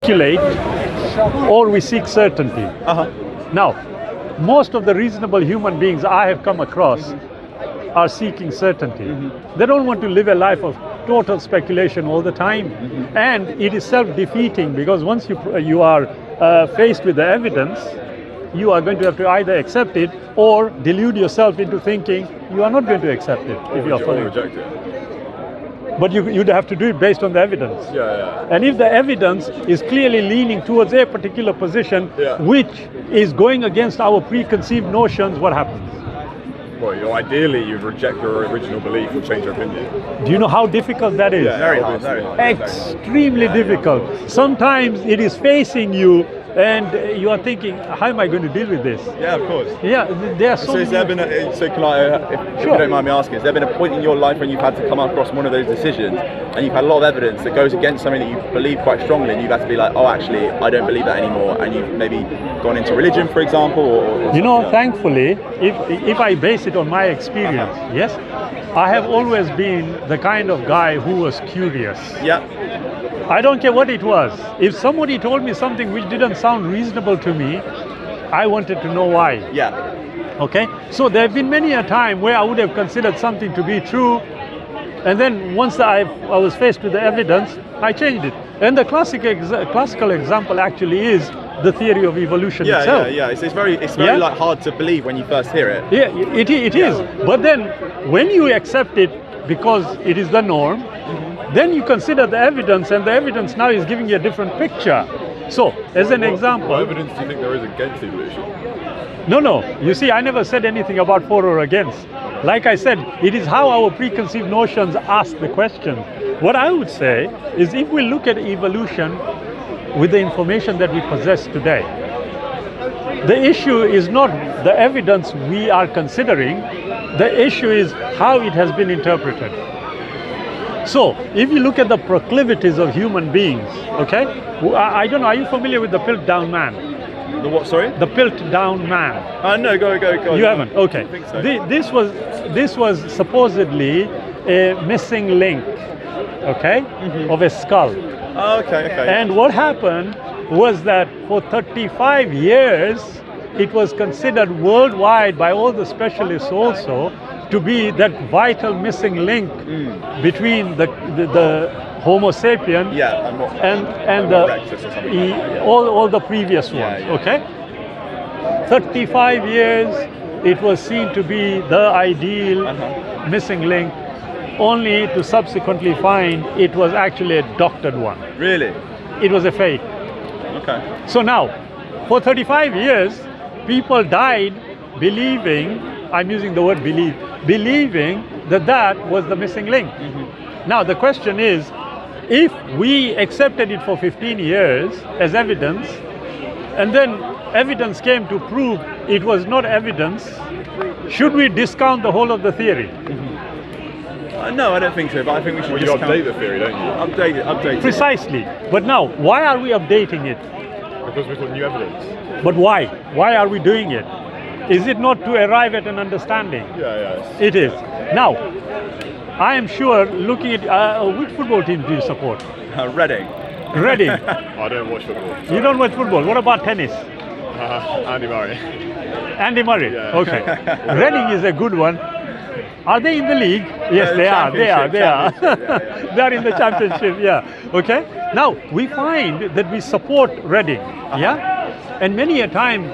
speculate or we seek certainty. Now, most of the reasonable human beings I have come across are seeking certainty. They don't want to live a life of total speculation all the time. And it is self-defeating, because once you are faced with the evidence, you are going to have to either accept it or delude yourself into thinking you are not going to accept it if you are following. Reject it. But you'd have to do it based on the evidence. Yeah. And if the evidence is clearly leaning towards a particular position, which is going against our preconceived notions, what happens? Well, ideally, you reject your original belief and change your opinion. Do you know how difficult that is? Yeah, very hard. Extremely difficult. Sometimes it is facing you, and you are thinking, how am I going to deal with this? Yeah, of course. Yeah, there are so has there been if you don't mind me asking, has there been a point in your life when you've had to come across one of those decisions and you've had a lot of evidence that goes against something that you believe quite strongly, and you've had to be like, oh, actually, I don't believe that anymore, and you've maybe gone into religion, for example? Or you know, thankfully, if I base it on my experience, yes, I have always been the kind of guy who was curious. Yeah. I don't care what it was. If somebody told me something which didn't sound reasonable to me, I wanted to know why. Yeah. Okay? So there have been many a time where I would have considered something to be true, and then once I was faced with the evidence, I changed it. And the classical example actually is the theory of evolution itself. Yeah. It's very like hard to believe when you first hear it. Yeah, it is. But then when you accept it because it is the norm, then you consider the evidence, and the evidence now is giving you a different picture. So, as an example... What evidence do you think there is against evolution? No. You see, I never said anything about for or against. Like I said, it is how our preconceived notions ask the question. What I would say is, if we look at evolution with the information that we possess today, the issue is not the evidence we are considering, the issue is how it has been interpreted. So, if you look at the proclivities of human beings, okay? I don't know, are you familiar with the Piltdown Man? The what, sorry? The Piltdown Man. No, go. You haven't? Okay. I think so. This was supposedly a missing link, okay, of a skull. Oh, okay. And what happened was that for 35 years, it was considered worldwide by all the specialists also to be that vital missing link between the Homo sapien and all the previous ones. Okay, 35 years it was seen to be the ideal missing link, only to subsequently find it was actually a doctored one. Really? It was a fake. Okay. So now, for 35 years, people died believing, I'm using the word believing that was the missing link. Now the question is, if we accepted it for 15 years as evidence, and then evidence came to prove it was not evidence, should we discount the whole of the theory? No, I don't think so, but I think we should you update the theory, don't you? Update it. Precisely. But now, why are we updating it? Because we've got new evidence. But why? Why are we doing it? Is it not to arrive at an understanding? Yeah. It is. Now, I am sure, looking at which football team do you support? Reading. I don't watch football. You don't watch football. What about tennis? Andy Murray. Andy Murray. Yeah. Okay. Reading is a good one. Are they in the league? Yes, they are. They are. They are in the championship. Yeah. Okay. Now we find that we support Reading. Yeah. And many a time,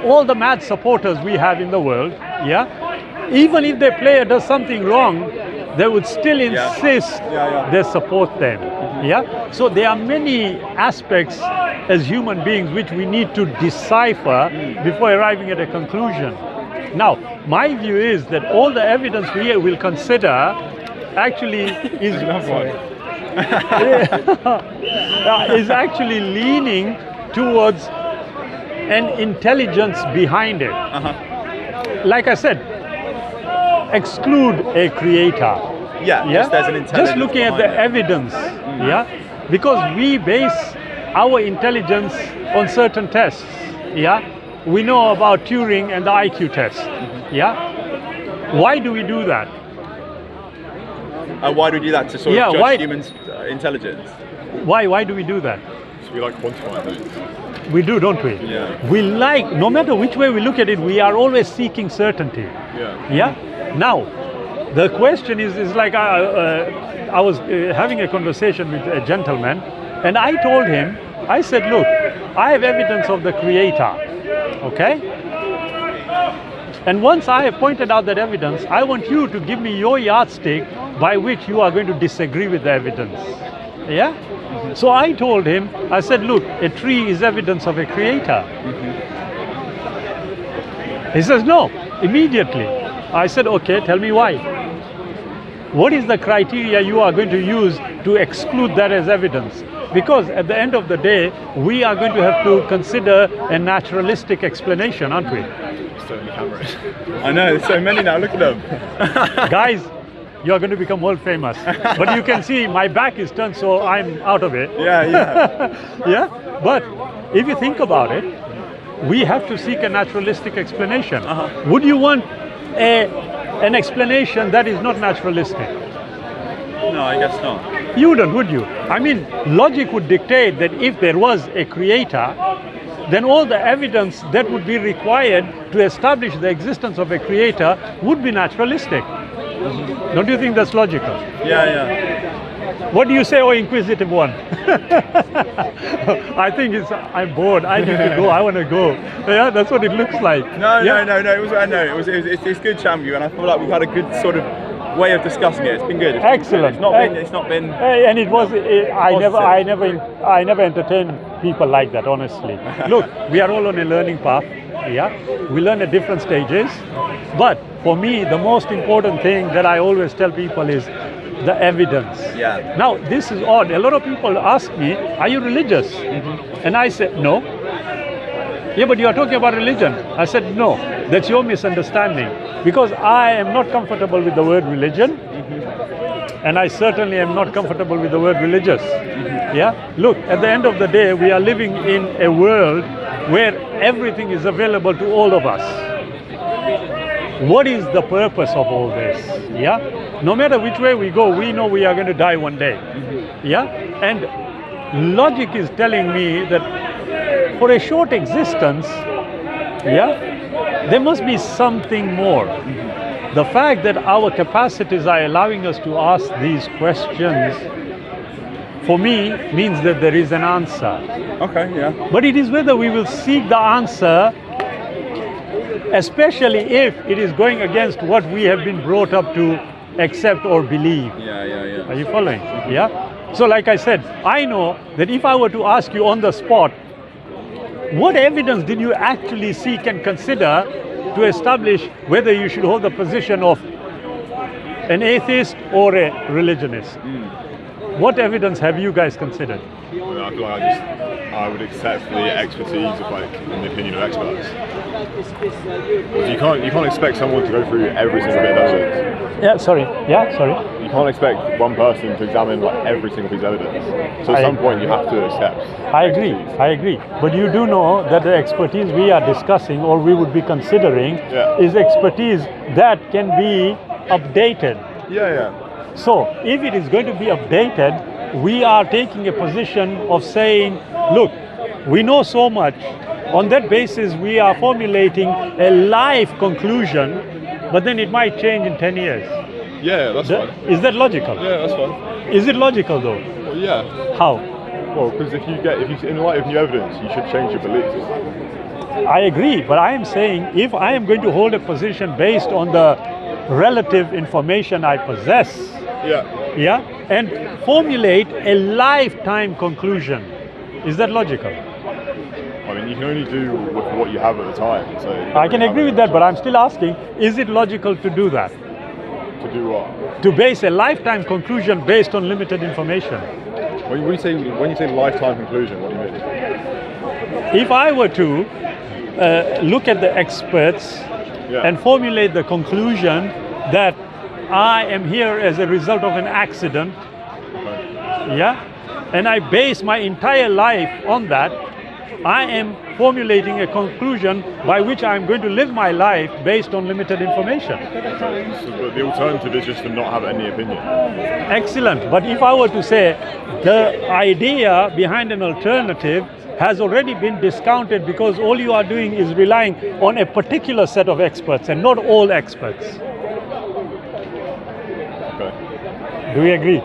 all the mad supporters we have in the world. Yeah. Even if their player does something wrong, they would still insist they support them. Yeah. So there are many aspects as human beings which we need to decipher before arriving at a conclusion. Now, my view is that all the evidence we will consider actually is actually leaning towards an intelligence behind it. Like I said, exclude a creator. Just there's an intelligence. Just looking at the evidence, because we base our intelligence on certain tests. We know about Turing and the IQ test. Why do we do that? Why do we do that? To sort of judge humans' intelligence? Why do we do that? we like quantifying things. We do, don't we? Yeah. We like, no matter which way we look at it, we are always seeking certainty. Yeah. Yeah? Now, the question is like I was having a conversation with a gentleman, and I told him, I said, look, I have evidence of the Creator, okay? And once I have pointed out that evidence, I want you to give me your yardstick by which you are going to disagree with the evidence. Yeah? So I told him, I said, look, a tree is evidence of a Creator. He says, no, immediately. I said, okay, tell me why. What is the criteria you are going to use to exclude that as evidence? Because at the end of the day, we are going to have to consider a naturalistic explanation, aren't we? So many cameras. I know, there's so many now, look at them. Guys, you are going to become world famous. But you can see my back is turned, so I'm out of it. Yeah, yeah. Yeah? But if you think about it, we have to seek a naturalistic explanation. Would you want an explanation that is not naturalistic? No, I guess not. You wouldn't, would you? I mean, logic would dictate that if there was a creator, then all the evidence that would be required to establish the existence of a creator would be naturalistic. Don't you think that's logical? Yeah, yeah. What do you say, oh inquisitive one? I think I'm bored, I need to go, I want to go. Yeah, that's what it looks like. No, Yeah? It's good chatting with you, and I feel like we've had a good sort of way of discussing it. It's been good. Excellent. It's not been. And it was. I never entertain people like that. Honestly, look, we are all on a learning path. Yeah, we learn at different stages. But for me, the most important thing that I always tell people is the evidence. Yeah. Now, this is odd. A lot of people ask me, "Are you religious?" And I said, "No." Yeah, but you are talking about religion. I said, no, that's your misunderstanding. Because I am not comfortable with the word religion, and I certainly am not comfortable with the word religious. Yeah? Look, at the end of the day, we are living in a world where everything is available to all of us. What is the purpose of all this? Yeah? No matter which way we go, we know we are going to die one day. Yeah? And logic is telling me that for a short existence, yeah, there must be something more. The fact that our capacities are allowing us to ask these questions, for me, means that there is an answer. Okay, yeah. But it is whether we will seek the answer, especially if it is going against what we have been brought up to accept or believe. Yeah. Are you following? Yeah? So like I said, I know that if I were to ask you on the spot, what evidence did you actually seek and consider to establish whether you should hold the position of an atheist or a religionist? What evidence have you guys considered? I feel like I would accept the expertise of and the opinion of experts. Because you can't expect someone to go through every single bit of evidence. Yeah, sorry. You can't expect one person to examine every single piece of evidence. So at some point you have to accept. I agree. But you do know that the expertise we are discussing or we would be considering is expertise that can be updated. Yeah. So if it is going to be updated, we are taking a position of saying, look, we know so much. On that basis, we are formulating a life conclusion, but then it might change in 10 years. Yeah, that's fine. Is that logical? Yeah, that's fine. Is it logical though? Well, yeah. How? Well, because if you in light of new evidence, you should change your beliefs. I agree, but I am saying if I am going to hold a position based on the relative information I possess, Yeah, and formulate a lifetime conclusion, is that logical? I mean, you can only do with what you have at the time. So I can agree with that, but I'm still asking, is it logical to do that? To do what? To base a lifetime conclusion based on limited information. When you say lifetime conclusion, what do you mean? If I were to look at the experts and formulate the conclusion that I am here as a result of an accident, and I base my entire life on that, I am formulating a conclusion by which I'm going to live my life based on limited information. But the alternative is just to not have any opinion. Excellent. But if I were to say the idea behind an alternative has already been discounted because all you are doing is relying on a particular set of experts and not all experts. Okay. Do we agree?